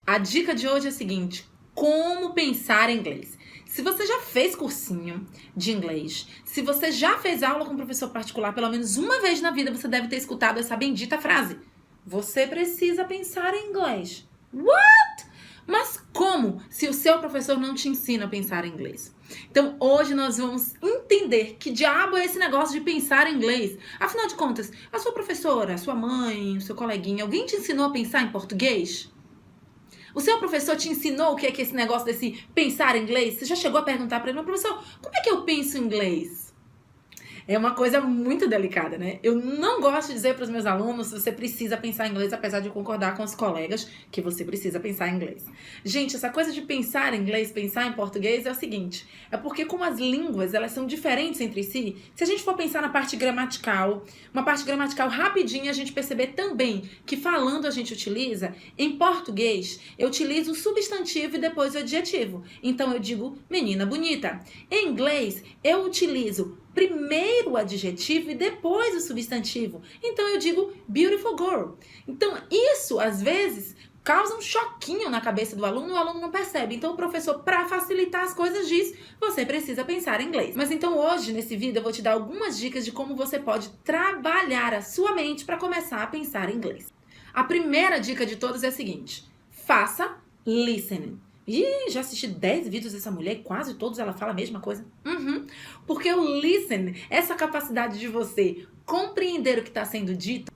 A dica de hoje é a seguinte: como pensar em inglês. Se você já fez cursinho de inglês, se você já fez aula com um professor particular pelo menos uma vez na vida, você deve ter escutado essa bendita frase: você precisa pensar em inglês. What? Mas como se o seu professor não te ensina a pensar em inglês? Então hoje nós vamos entender que diabo é esse negócio de pensar em inglês. Afinal de contas, a sua professora, a sua mãe, o seu coleguinha, alguém te ensinou a pensar em português? O seu professor te ensinou o que é esse negócio desse pensar em inglês? Você já chegou a perguntar para ele: meu professor, como é que eu penso em inglês? É uma coisa muito delicada, né? Eu não gosto de dizer para os meus alunos: você precisa pensar em inglês, apesar de eu concordar com os colegas que você precisa pensar em inglês. Gente, essa coisa de pensar em inglês, pensar em português é o seguinte: é porque como as línguas, elas são diferentes entre si, se a gente for pensar na parte gramatical, uma parte gramatical rapidinha, a gente perceber também que falando a gente utiliza, em português, eu utilizo o substantivo e depois o adjetivo. Então eu digo menina bonita. Em inglês, eu utilizo primeiro o adjetivo e depois o substantivo. Então eu digo beautiful girl. Então isso, às vezes, causa um choquinho na cabeça do aluno, o aluno não percebe. Então o professor, para facilitar as coisas, diz: você precisa pensar em inglês. Mas então hoje, nesse vídeo, eu vou te dar algumas dicas de como você pode trabalhar a sua mente para começar a pensar em inglês. A primeira dica de todas é a seguinte: faça listening. Ih, já assisti 10 vídeos dessa mulher e quase todos ela fala a mesma coisa. Porque o listen, essa capacidade de você compreender o que está sendo dito,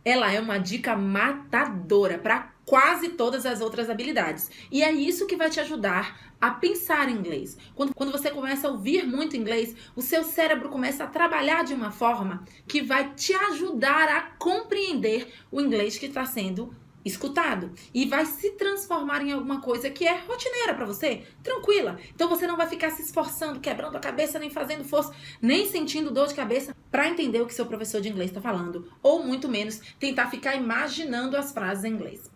ela é uma dica matadora para quase todas as outras habilidades. E é isso que vai te ajudar a pensar em inglês. Quando você começa a ouvir muito inglês, o seu cérebro começa a trabalhar de uma forma que vai te ajudar a compreender o inglês que está sendo escutado e vai se transformar em alguma coisa que é rotineira para você, tranquila. Então você não vai ficar se esforçando, quebrando a cabeça, nem fazendo força, nem sentindo dor de cabeça para entender o que seu professor de inglês está falando, ou muito menos tentar ficar imaginando as frases em inglês.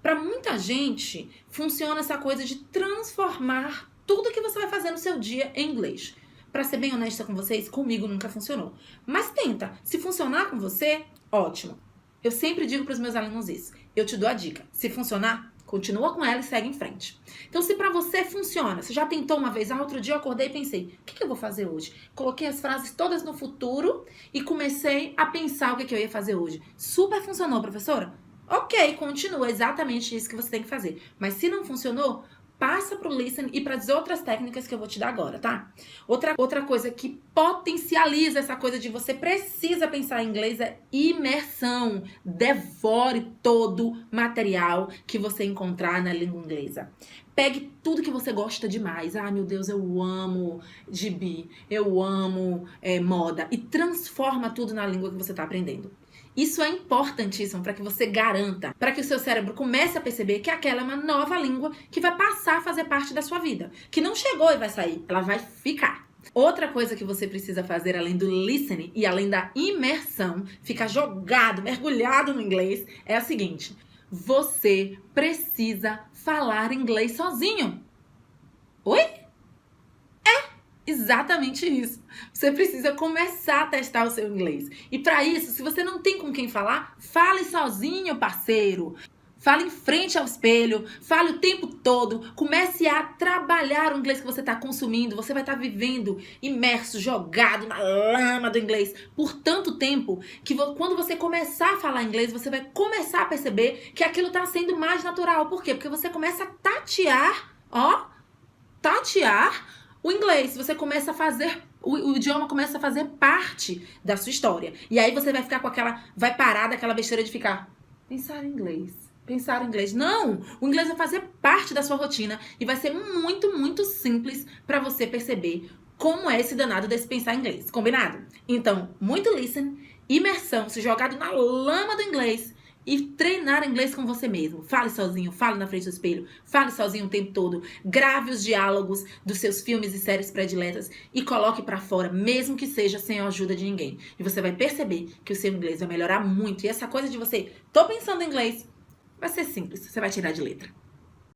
Para muita gente, funciona essa coisa de transformar tudo que você vai fazer no seu dia em inglês. Para ser bem honesta com vocês, comigo nunca funcionou. Mas tenta. Se funcionar com você, ótimo. Eu sempre digo para os meus alunos isso. Eu te dou a dica. Se funcionar, continua com ela e segue em frente. Então, se para você funciona, você já tentou uma vez, outro dia eu acordei e pensei: o que eu vou fazer hoje? Coloquei as frases todas no futuro e comecei a pensar o que eu ia fazer hoje. Super funcionou, professora? Ok, continua, exatamente isso que você tem que fazer. Mas se não funcionou, passa pro listen e para as outras técnicas que eu vou te dar agora, tá? Outra coisa que potencializa essa coisa de você precisa pensar em inglês é imersão. Devore todo material que você encontrar na língua inglesa. Pegue tudo que você gosta demais. Ah, meu Deus, eu amo gibi, eu amo moda. E transforma tudo na língua que você está aprendendo. Isso é importantíssimo para que você garanta, para que o seu cérebro comece a perceber que aquela é uma nova língua que vai passar a fazer parte da sua vida. Que não chegou e vai sair, ela vai ficar. Outra coisa que você precisa fazer, além do listening e além da imersão, ficar jogado, mergulhado no inglês, é a seguinte: você precisa falar inglês sozinho. Oi? Exatamente isso. Você precisa começar a testar o seu inglês. E para isso, se você não tem com quem falar, fale sozinho, parceiro. Fale em frente ao espelho, fale o tempo todo. Comece a trabalhar o inglês que você está consumindo. Você vai estar vivendo imerso, jogado na lama do inglês por tanto tempo que quando você começar a falar inglês, você vai começar a perceber que aquilo está sendo mais natural. Por quê? Porque você começa a tatear o inglês. Você começa a fazer, o idioma começa a fazer parte da sua história. E aí você vai ficar com vai parar daquela besteira de ficar pensar em inglês. Não! O inglês vai fazer parte da sua rotina e vai ser muito, muito simples para você perceber como é esse danado desse pensar em inglês. Combinado? Então, muito listen, imersão, se jogado na lama do inglês e treinar inglês com você mesmo. Fale sozinho, fale na frente do espelho, fale sozinho o tempo todo, grave os diálogos dos seus filmes e séries prediletas e coloque pra fora, mesmo que seja sem a ajuda de ninguém. E você vai perceber que o seu inglês vai melhorar muito. E essa coisa de você, tô pensando em inglês, vai ser simples, você vai tirar de letra.